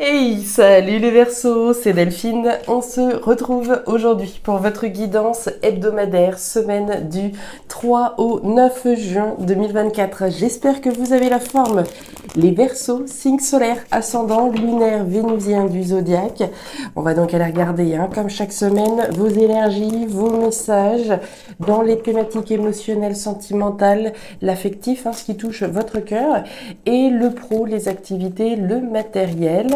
Hey, salut les Verseaux, c'est Delphine. On se retrouve aujourd'hui pour votre guidance hebdomadaire, semaine du 3 au 9 juin 2024. J'espère que vous avez la forme. Les Verseaux, signe solaire, ascendant, lunaire, vénusien du zodiaque. On va donc aller regarder, comme chaque semaine, vos énergies, vos messages dans les thématiques émotionnelles, sentimentales, l'affectif, ce qui touche votre cœur, et le pro, les activités, le matériel.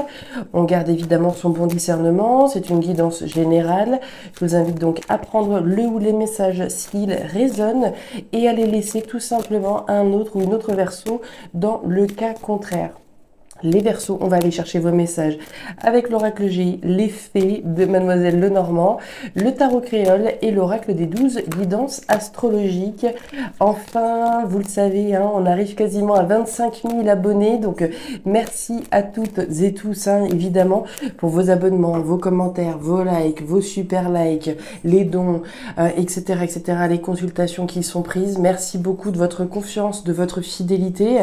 On garde évidemment son bon discernement, c'est une guidance générale. Je vous invite donc à prendre le ou les messages s'ils résonnent et à les laisser tout simplement à un autre ou une autre Verseau dans le cas contraire. Les Verseaux, on va aller chercher vos messages avec l'oracle G, les fées de Mademoiselle Lenormand, le tarot créole et l'oracle des 12 guidances astrologiques. Enfin, vous le savez, on arrive quasiment à 25 000 abonnés, donc merci à toutes et tous, évidemment, pour vos abonnements, vos commentaires, vos likes, vos super likes, les dons, etc., etc., les consultations qui sont prises. Merci beaucoup de votre confiance, de votre fidélité.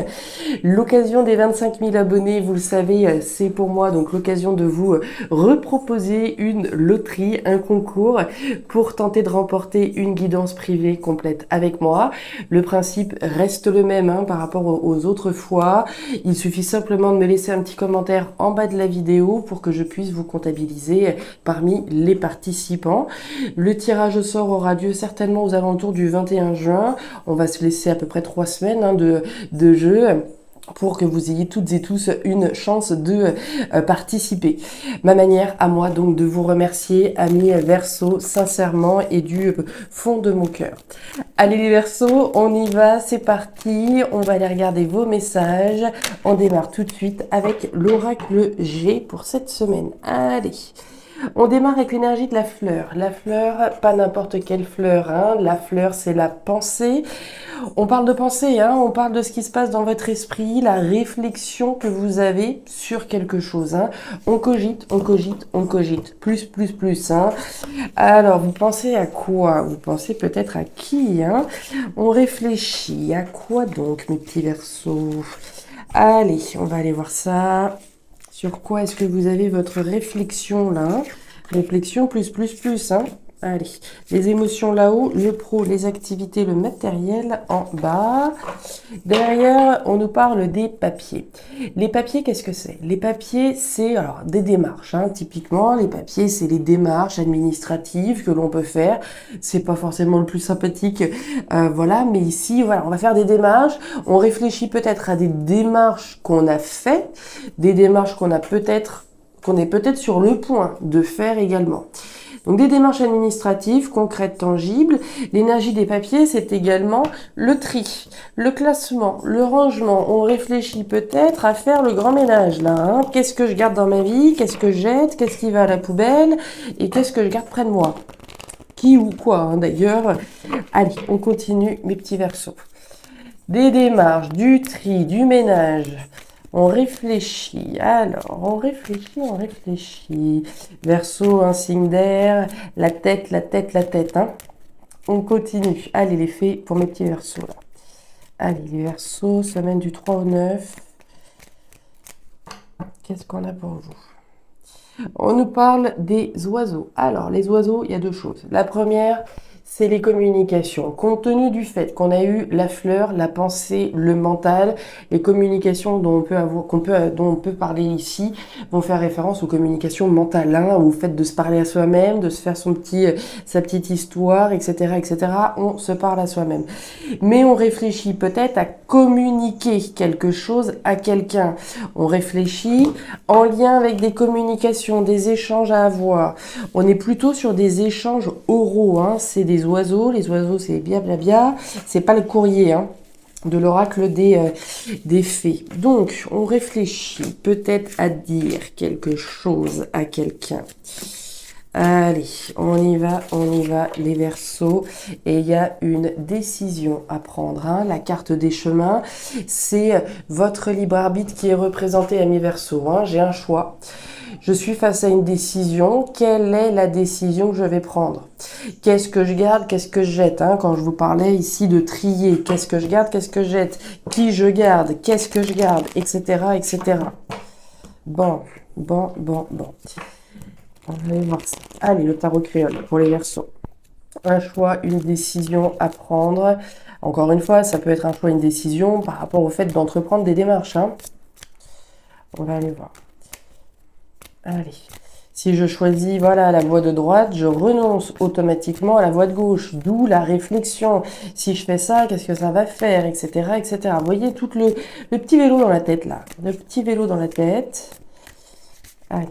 L'occasion des 25 000 abonnés, vous le savez, c'est pour moi donc l'occasion de vous reproposer une loterie, un concours pour tenter de remporter une guidance privée complète avec moi. Le principe reste le même par rapport aux autres fois. Il suffit simplement de me laisser un petit commentaire en bas de la vidéo pour que je puisse vous comptabiliser parmi les participants. Le tirage au sort aura lieu certainement aux alentours du 21 juin. On va se laisser à peu près 3 semaines de jeu pour que vous ayez toutes et tous une chance de participer. Ma manière à moi donc de vous remercier, amis Verseaux, sincèrement et du fond de mon cœur. Allez les Verseaux, on y va, c'est parti, on va aller regarder vos messages. On démarre tout de suite avec l'oracle G pour cette semaine. Allez. On démarre avec l'énergie de la fleur. La fleur, pas n'importe quelle fleur. La fleur, c'est la pensée. On parle de pensée, on parle de ce qui se passe dans votre esprit, la réflexion que vous avez sur quelque chose. On cogite, on cogite, on cogite. Plus, plus, plus. Alors, vous pensez à quoi? Vous pensez peut-être à qui? On réfléchit. À quoi donc, mes petits Verseaux? Allez, on va aller voir ça. Sur quoi est-ce que vous avez votre réflexion là? Réflexion plus, plus, plus. Allez, les émotions là-haut, le pro, les activités, le matériel en bas. Derrière, on nous parle des papiers. Les papiers, qu'est-ce que c'est? Les papiers, c'est alors des démarches. Typiquement, les papiers, c'est les démarches administratives que l'on peut faire. C'est pas forcément le plus sympathique, voilà. Mais ici, voilà, on va faire des démarches. On réfléchit peut-être à des démarches qu'on a fait, des démarches qu'on est peut-être sur le point de faire également. Donc des démarches administratives, concrètes, tangibles. L'énergie des papiers, c'est également le tri, le classement, le rangement. On réfléchit peut-être à faire le grand ménage là. Qu'est-ce que je garde dans ma vie? Qu'est-ce que je jette? Qu'est-ce qui va à la poubelle? Et qu'est-ce que je garde près de moi? Qui ou quoi d'ailleurs. Allez, on continue mes petits Verseaux. Des démarches, du tri, du ménage. On réfléchit, alors, on réfléchit. Verseau, un signe d'air, la tête, la tête, la tête. On continue. Allez, les fées pour mes petits Verseaux, là. Allez, les Verseaux, semaine du 3 au 9. Qu'est-ce qu'on a pour vous? On nous parle des oiseaux. Alors, les oiseaux, il y a deux choses. La première, c'est les communications. Compte tenu du fait qu'on a eu la fleur, la pensée, le mental, les communications dont on peut parler ici vont faire référence aux communications mentales, au fait de se parler à soi-même, de se faire sa petite histoire, etc., etc. On se parle à soi-même. Mais on réfléchit peut-être à communiquer quelque chose à quelqu'un. On réfléchit en lien avec des communications, des échanges à avoir. On est plutôt sur des échanges oraux, c'est des oiseaux. Les oiseaux, c'est bien, bien, bien. C'est pas le courrier, de l'oracle des fées. Donc, on réfléchit peut-être à dire quelque chose à quelqu'un. Allez, on y va, les Verseaux. Et il y a une décision à prendre. La carte des chemins, c'est votre libre arbitre qui est représenté à mes Verseaux. J'ai un choix. Je suis face à une décision. Quelle est la décision que je vais prendre? Qu'est-ce que je garde? Qu'est-ce que je jette? Quand je vous parlais ici de trier, qu'est-ce que je garde? Qu'est-ce que je jette? Qui je garde? Qu'est-ce que je garde? Etc., etc. Bon, Bon. On va aller voir ça. Allez, le tarot créole pour les Verseaux. Un choix, une décision à prendre. Encore une fois, ça peut être un choix, une décision par rapport au fait d'entreprendre des démarches. Hein. On va aller voir. Allez. Si je choisis, voilà, la voie de droite, je renonce automatiquement à la voie de gauche. D'où la réflexion. Si je fais ça, qu'est-ce que ça va faire, etc., etc. Vous voyez tout le petit vélo dans la tête, là. Le petit vélo dans la tête. Allez.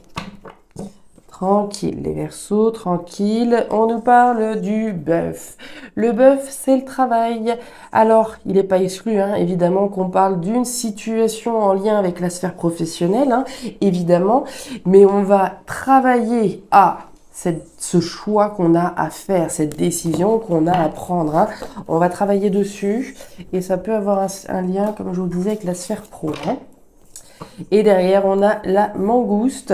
Tranquille, les Verseaux, tranquille. On nous parle du bœuf. Le bœuf, c'est le travail. Alors, il n'est pas exclu, hein, évidemment, qu'on parle d'une situation en lien avec la sphère professionnelle, hein, évidemment, mais on va travailler à ce choix qu'on a à faire, cette décision qu'on a à prendre. Hein. On va travailler dessus et ça peut avoir un lien, comme je vous disais, avec la sphère pro. Hein. Et derrière, on a la mangouste.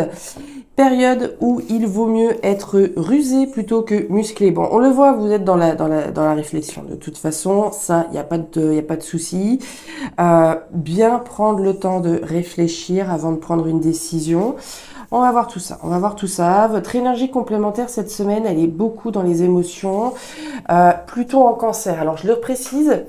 Période où il vaut mieux être rusé plutôt que musclé. Bon, on le voit, vous êtes dans la réflexion. De toute façon, ça, il n'y a pas de souci. Bien prendre le temps de réfléchir avant de prendre une décision. On va voir tout ça. Votre énergie complémentaire cette semaine, elle est beaucoup dans les émotions. Pluton en Cancer. Alors, je le précise.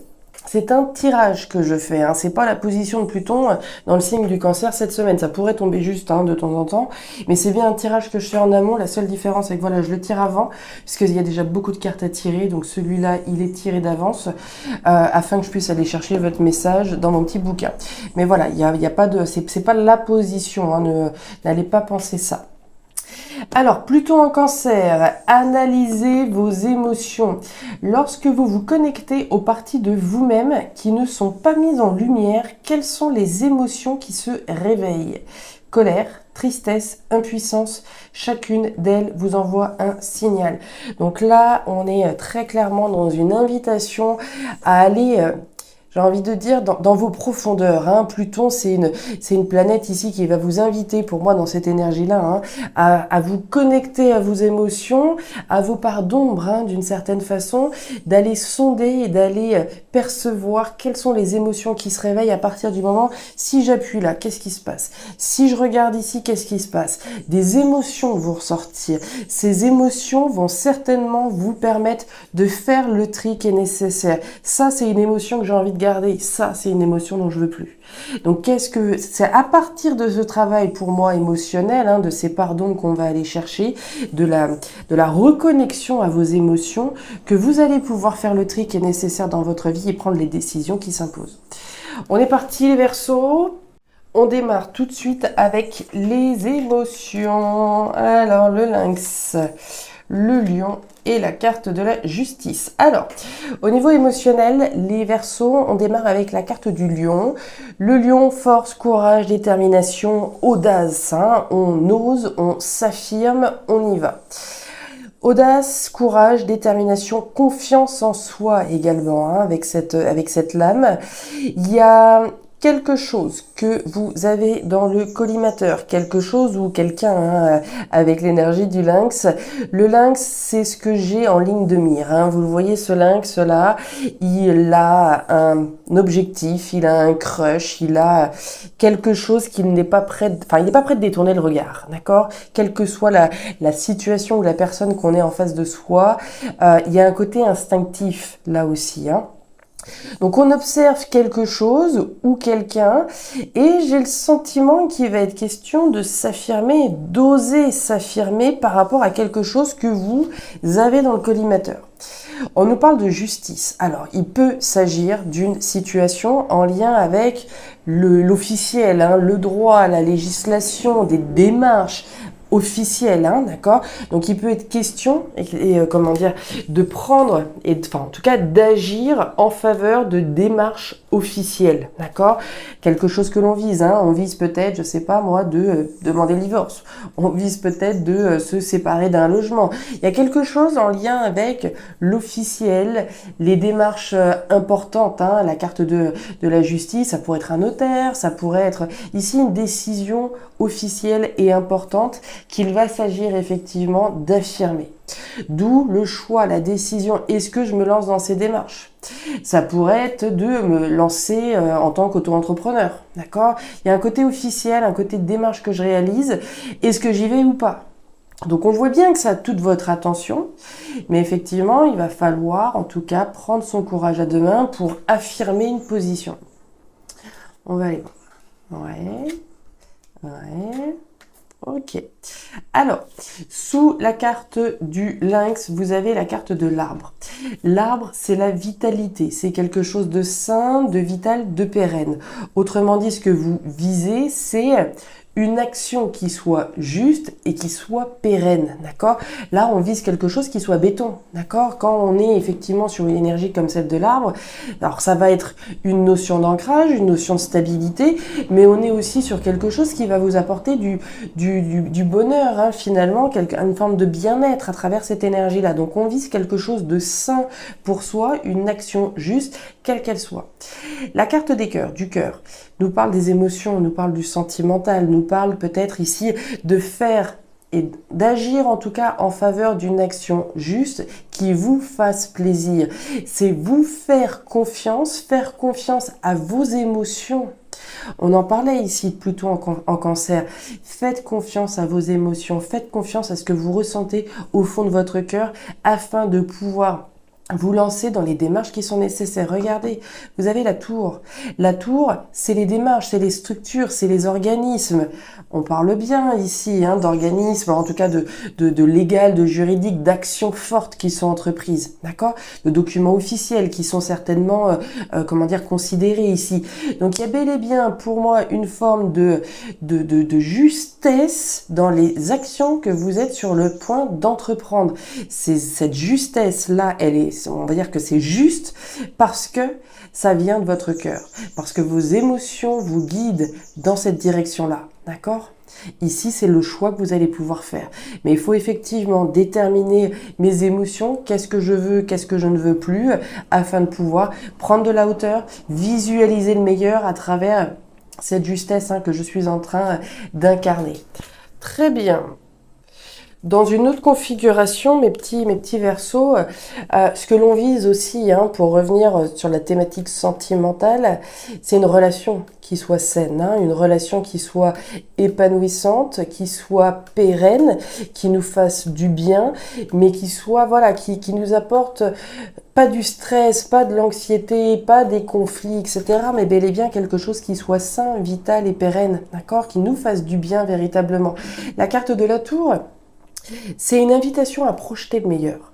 C'est un tirage que je fais, hein. C'est pas la position de Pluton dans le signe du Cancer cette semaine. Ça pourrait tomber juste de temps en temps, mais c'est bien un tirage que je fais en amont. La seule différence, c'est que voilà, je le tire avant, puisqu'il y a déjà beaucoup de cartes à tirer. Donc celui-là, il est tiré d'avance, afin que je puisse aller chercher votre message dans mon petit bouquin. Mais voilà, il y a pas de, c'est pas la position, hein. N'allez pas penser ça. Alors, Pluton en Cancer, analysez vos émotions. Lorsque vous vous connectez aux parties de vous-même qui ne sont pas mises en lumière, quelles sont les émotions qui se réveillent? Colère, tristesse, impuissance, chacune d'elles vous envoie un signal. Donc là, on est très clairement dans une invitation à aller... j'ai envie de dire, dans vos profondeurs. Hein. Pluton, c'est une planète ici qui va vous inviter, pour moi, dans cette énergie-là, hein, à vous connecter à vos émotions, à vos parts d'ombre, hein, d'une certaine façon, d'aller sonder et d'aller percevoir quelles sont les émotions qui se réveillent à partir du moment, si j'appuie là, qu'est-ce qui se passe? Si je regarde ici, qu'est-ce qui se passe? Des émotions vont ressortir. Ces émotions vont certainement vous permettre de faire le tri qui est nécessaire. Ça, c'est une émotion que j'ai envie de garder, ça c'est une émotion dont je veux plus. Donc c'est à partir de ce travail pour moi émotionnel, hein, de ces pardons qu'on va aller chercher, de la reconnexion à vos émotions, que vous allez pouvoir faire le tri qui est nécessaire dans votre vie et prendre les décisions qui s'imposent. On est parti les Verseaux. On démarre tout de suite avec les émotions. Alors le lynx, le lion et la carte de la justice. Alors, au niveau émotionnel, les Verseaux, on démarre avec la carte du lion. Le lion, force, courage, détermination, audace. Hein. On ose, on s'affirme, on y va. Audace, courage, détermination, confiance en soi également, hein, avec cette lame. Il y a quelque chose que vous avez dans le collimateur, quelque chose ou quelqu'un, hein, avec l'énergie du lynx. Le lynx, c'est ce que j'ai en ligne de mire. Hein. Vous le voyez, ce lynx-là, il a un objectif, il a un crush, il a quelque chose qu'il n'est pas prêt, il n'est pas prêt de détourner le regard, d'accord? Quelle que soit la situation ou la personne qu'on est en face de soi, il y a un côté instinctif là aussi, hein. Donc on observe quelque chose ou quelqu'un et j'ai le sentiment qu'il va être question de s'affirmer, d'oser s'affirmer par rapport à quelque chose que vous avez dans le collimateur. On nous parle de justice. Alors, il peut s'agir d'une situation en lien avec l'officiel, hein, le droit, la législation, des démarches officiel, hein, d'accord? Donc il peut être question de prendre en tout cas d'agir en faveur de démarches officielles, d'accord? Quelque chose que l'on vise, hein, on vise peut-être, je sais pas moi, de demander le divorce, on vise peut-être de se séparer d'un logement. Il y a quelque chose en lien avec l'officiel, les démarches importantes, hein, la carte de la justice, ça pourrait être un notaire, ça pourrait être ici une décision officielle et importante qu'il va s'agir effectivement d'affirmer. D'où le choix, la décision. Est-ce que je me lance dans ces démarches? Ça pourrait être de me lancer en tant qu'auto-entrepreneur, d'accord? Il y a un côté officiel, un côté de démarche que je réalise. Est-ce que j'y vais ou pas? Donc on voit bien que ça a toute votre attention, mais effectivement, il va falloir en tout cas prendre son courage à deux mains pour affirmer une position. On va aller voir. Ouais. Ok. Alors, sous la carte du lynx, vous avez la carte de l'arbre. L'arbre, c'est la vitalité. C'est quelque chose de sain, de vital, de pérenne. Autrement dit, ce que vous visez, c'est une action qui soit juste et qui soit pérenne, d'accord? Là, on vise quelque chose qui soit béton, d'accord? Quand on est effectivement sur une énergie comme celle de l'arbre, alors ça va être une notion d'ancrage, une notion de stabilité, mais on est aussi sur quelque chose qui va vous apporter du bonheur, hein, finalement, une forme de bien-être à travers cette énergie-là. Donc on vise quelque chose de sain pour soi, une action juste, quelle qu'elle soit. La carte des cœurs, du cœur, nous parle des émotions, nous parle du sentimental, nous parle peut-être ici de faire et d'agir en tout cas en faveur d'une action juste qui vous fasse plaisir. C'est vous faire confiance à vos émotions. On en parlait ici de Pluton en Cancer. Faites confiance à vos émotions, faites confiance à ce que vous ressentez au fond de votre cœur afin de pouvoir vous lancer dans les démarches qui sont nécessaires. Regardez, vous avez la tour. La tour, c'est les démarches, c'est les structures, c'est les organismes. On parle bien ici d'organismes, en tout cas de légal, de juridique, d'actions fortes qui sont entreprises, d'accord? De documents officiels qui sont certainement, considérés ici. Donc il y a bel et bien pour moi une forme de justesse dans les actions que vous êtes sur le point d'entreprendre. C'est cette justesse-là, on va dire que c'est juste parce que ça vient de votre cœur, parce que vos émotions vous guident dans cette direction-là, d'accord? Ici, c'est le choix que vous allez pouvoir faire. Mais il faut effectivement déterminer mes émotions, qu'est-ce que je veux, qu'est-ce que je ne veux plus, afin de pouvoir prendre de la hauteur, visualiser le meilleur à travers cette justesse que je suis en train d'incarner. Très bien. Dans une autre configuration, mes petits versos, ce que l'on vise aussi, pour revenir sur la thématique sentimentale, c'est une relation qui soit saine, une relation qui soit épanouissante, qui soit pérenne, qui nous fasse du bien, mais qui soit, qui nous apporte pas du stress, pas de l'anxiété, pas des conflits, etc., mais bel et bien quelque chose qui soit sain, vital et pérenne, d'accord, qui nous fasse du bien véritablement. La carte de la tour, c'est une invitation à projeter le meilleur.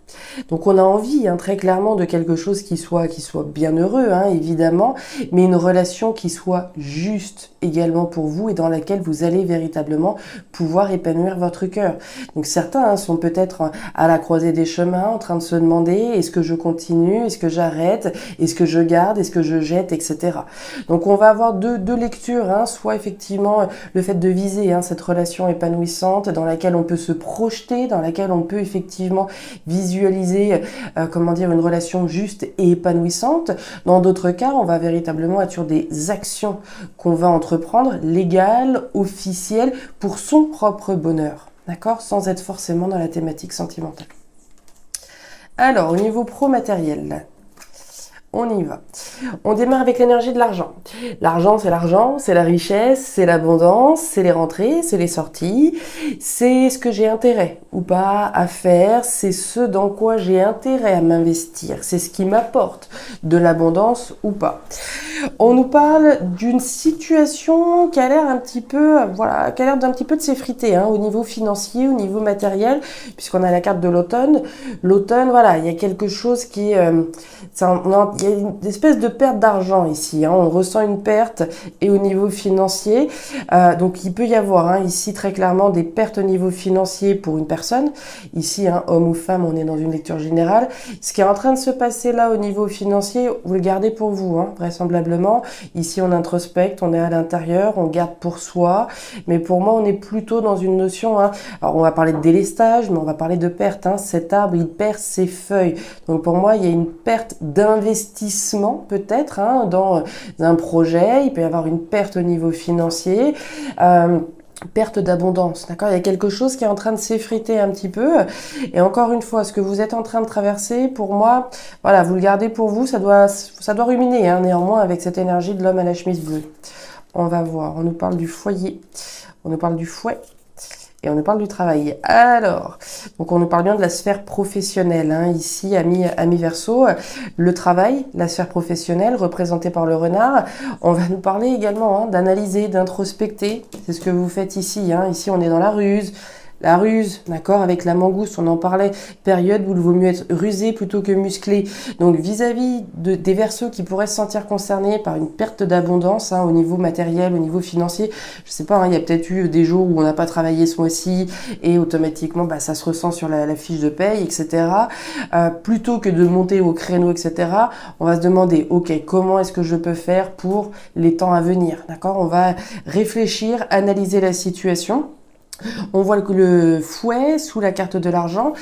Donc on a envie très clairement de quelque chose qui soit bien heureux, évidemment, mais une relation qui soit juste également pour vous et dans laquelle vous allez véritablement pouvoir épanouir votre cœur. Donc certains sont peut-être à la croisée des chemins en train de se demander est-ce que je continue, est-ce que j'arrête, est-ce que je garde, est-ce que je jette, etc. Donc on va avoir deux lectures, soit effectivement le fait de viser cette relation épanouissante dans laquelle on peut se projeter, dans laquelle on peut effectivement visualiser une relation juste et épanouissante. Dans d'autres cas, on va véritablement être sur des actions qu'on va entreprendre, légales, officielles, pour son propre bonheur, d'accord, sans être forcément dans la thématique sentimentale. Alors, au niveau pro-matériel, on y va. On démarre avec l'énergie de l'argent. L'argent, c'est la richesse, c'est l'abondance, c'est les rentrées, c'est les sorties, c'est ce que j'ai intérêt ou pas à faire, c'est ce dans quoi j'ai intérêt à m'investir, c'est ce qui m'apporte de l'abondance ou pas. On nous parle d'une situation qui a l'air d'un petit peu de s'effriter, au niveau financier, au niveau matériel, puisqu'on a la carte de l'automne. L'automne, il y a quelque chose qui il y a une espèce de perte d'argent ici, on ressent une perte et au niveau financier, donc il peut y avoir ici très clairement des pertes au niveau financier pour une personne, ici homme ou femme, on est dans une lecture générale. Ce qui est en train de se passer là au niveau financier, vous le gardez pour vous, vraisemblablement. Ici on introspecte, on est à l'intérieur, on garde pour soi, mais pour moi on est plutôt dans une notion, alors on va parler de délestage, mais on va parler de perte, cet arbre il perd ses feuilles, donc pour moi il y a une perte d'investissement peut-être dans un projet, il peut y avoir une perte au niveau financier, perte d'abondance, d'accord? Il y a quelque chose qui est en train de s'effriter un petit peu. Et encore une fois, ce que vous êtes en train de traverser, pour moi, voilà, vous le gardez pour vous, ça doit ruminer, hein, néanmoins, avec cette énergie de l'homme à la chemise bleue. On va voir, on nous parle du foyer, on nous parle du fouet. Et on nous parle du travail. Alors, donc on nous parle bien de la sphère professionnelle, hein, ici, ami Verseau. Le travail, la sphère professionnelle, représentée par le renard. On va nous parler également, hein, d'analyser, d'introspecter. C'est ce que vous faites ici, hein. Ici, on est dans la ruse. La ruse, d'accord, avec la mangouste, on en parlait, période où il vaut mieux être rusé plutôt que musclé. Donc vis-à-vis des Verseaux qui pourraient se sentir concernés par une perte d'abondance, hein, au niveau matériel, au niveau financier, je sais pas, hein, il y a peut-être eu des jours où on n'a pas travaillé ce mois-ci et automatiquement ça se ressent sur la fiche de paye, etc. Plutôt que de monter au créneau, etc., on va se demander, ok, comment est-ce que je peux faire pour les temps à venir, d'accord? On va réfléchir, analyser la situation. On voit que le fouet sous la carte de l'argent,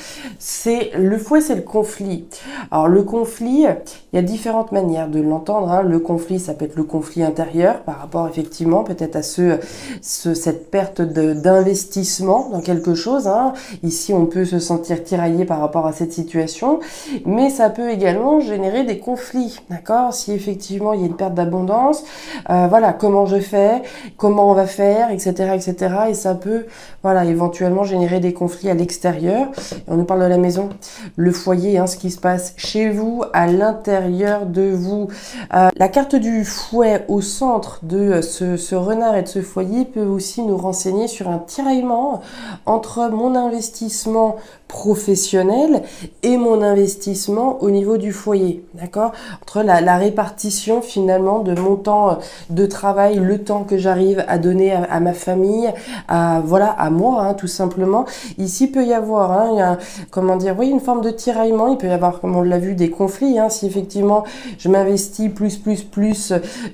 le fouet, c'est le conflit. Alors le conflit, il y a différentes manières de l'entendre, hein. Le conflit, ça peut être le conflit intérieur par rapport effectivement peut-être à cette perte d'investissement dans quelque chose, hein. Ici, on peut se sentir tiraillé par rapport à cette situation, mais ça peut également générer des conflits, d'accord? Si effectivement il y a une perte d'abondance, voilà, comment je fais, comment on va faire, etc., etc. Et ça peut, voilà, éventuellement générer des conflits à l'extérieur. On nous parle de la maison, le foyer, hein, ce qui se passe chez vous, à l'intérieur de vous. La carte du fouet au centre de ce renard et de ce foyer peut aussi nous renseigner sur un tiraillement entre mon investissement professionnel et mon investissement au niveau du foyer, d'accord? Entre la répartition finalement de mon temps de travail, le temps que j'arrive à donner à ma famille, voilà, à moi, hein, tout simplement. Ici, peut y avoir, hein, comment dire, oui, une forme de tiraillement. Il peut y avoir, comme on l'a vu, des conflits, hein, si effectivement je m'investis plus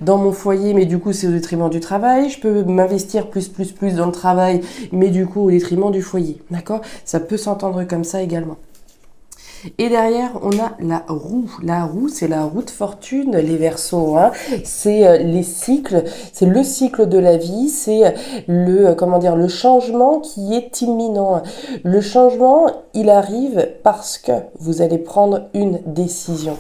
dans mon foyer, mais du coup c'est au détriment du travail. Je peux m'investir plus dans le travail, mais du coup au détriment du foyer, d'accord? Ça peut s'entendre comme ça également. Et derrière, on a la roue. La roue, c'est la roue de fortune, les Verseaux, hein. C'est les cycles, c'est le cycle de la vie, c'est le changement qui est imminent. Le changement, il arrive parce que vous allez prendre une décision.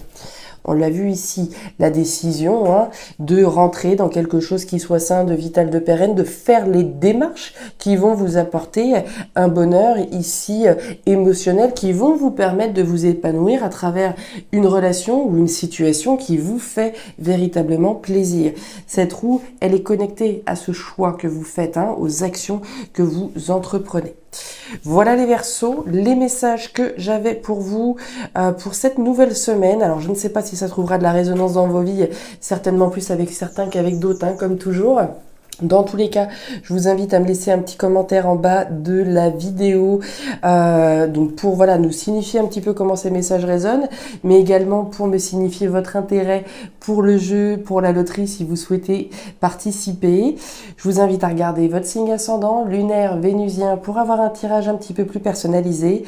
On l'a vu ici, la décision, hein, de rentrer dans quelque chose qui soit sain, de vital, de pérenne, de faire les démarches qui vont vous apporter un bonheur ici émotionnel, qui vont vous permettre de vous épanouir à travers une relation ou une situation qui vous fait véritablement plaisir. Cette roue, elle est connectée à ce choix que vous faites, hein, aux actions que vous entreprenez. Voilà les Verseaux, les messages que j'avais pour vous pour cette nouvelle semaine. Alors je ne sais pas si ça trouvera de la résonance dans vos vies, certainement plus avec certains qu'avec d'autres, hein, comme toujours. Dans tous les cas, je vous invite à me laisser un petit commentaire en bas de la vidéo, donc pour voilà nous signifier un petit peu comment ces messages résonnent, mais également pour me signifier votre intérêt pour le jeu, pour la loterie si vous souhaitez participer. Je vous invite à regarder votre signe ascendant, lunaire, vénusien pour avoir un tirage un petit peu plus personnalisé.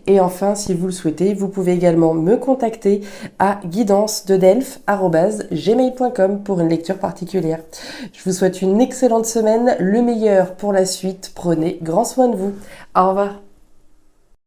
Et enfin, si vous le souhaitez, vous pouvez également me contacter à guidance-de-delphes@gmail.com pour une lecture particulière. Je vous souhaite une excellente semaine, le meilleur pour la suite. Prenez grand soin de vous. Au revoir.